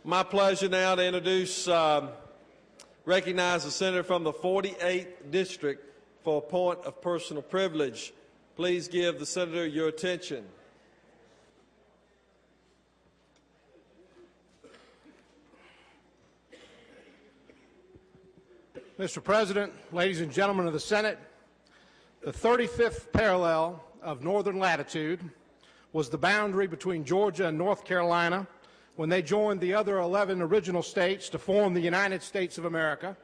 My pleasure now to recognize the senator from the 48th District for a point of personal privilege. Please give the senator your attention. Mr. President, ladies and gentlemen of the Senate, the 35th parallel of northern latitude was the boundary between Georgia and North Carolina when they joined the other 11 original states to form the United States of America,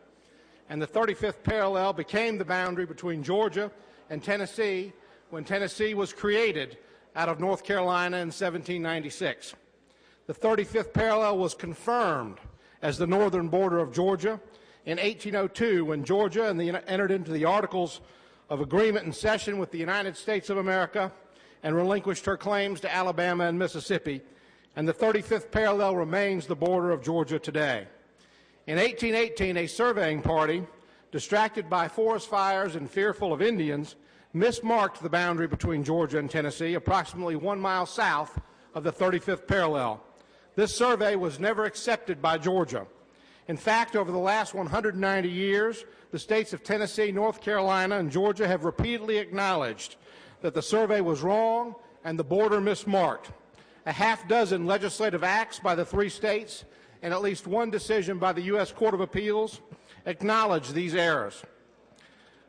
and the 35th parallel became the boundary between Georgia and Tennessee when Tennessee was created out of North Carolina in 1796. The 35th parallel was confirmed as the northern border of Georgia in 1802 when Georgia entered into the Articles of Agreement and Cession with the United States of America and relinquished her claims to Alabama and Mississippi, and the 35th parallel remains the border of Georgia today. In 1818, a surveying party, distracted by forest fires and fearful of Indians, mismarked the boundary between Georgia and Tennessee approximately 1 mile south of the 35th parallel. This survey was never accepted by Georgia. In fact, over the last 190 years, the states of Tennessee, North Carolina, and Georgia have repeatedly acknowledged that the survey was wrong and the border mismarked. A half-dozen legislative acts by the three states and at least one decision by the U.S. Court of Appeals acknowledge these errors.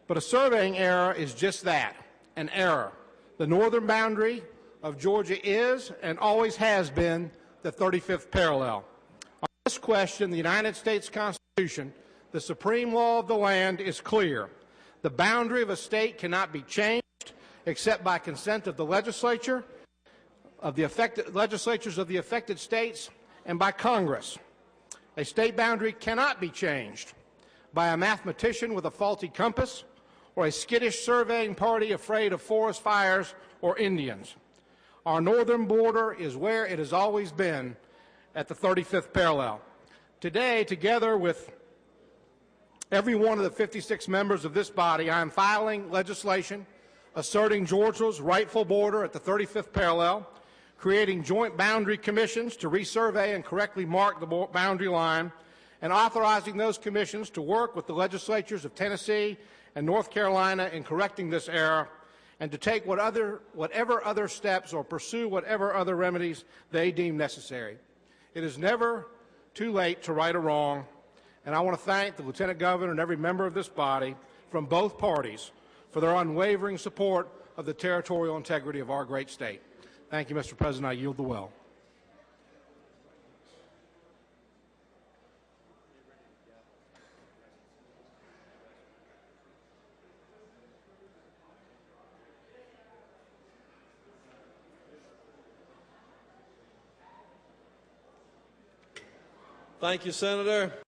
But a surveying error is just that, an error. The northern boundary of Georgia is and always has been the 35th parallel. On this question, the United States Constitution, the supreme law of the land, is clear. The boundary of a state cannot be changed except by consent of the legislatures of the affected states and by Congress. A state boundary cannot be changed by a mathematician with a faulty compass or a skittish surveying party afraid of forest fires or Indians. Our northern border is where it has always been, at the 35th parallel. Today, together with every one of the 56 members of this body, I am filing legislation asserting Georgia's rightful border at the 35th parallel, creating joint boundary commissions to resurvey and correctly mark the boundary line, and authorizing those commissions to work with the legislatures of Tennessee and North Carolina in correcting this error, and to take whatever other steps or pursue whatever other remedies they deem necessary. It is never too late to right a wrong, and I want to thank the Lieutenant Governor and every member of this body from both parties for their unwavering support of the territorial integrity of our great state. Thank you, Mr. President. I yield the well. Thank you, Senator.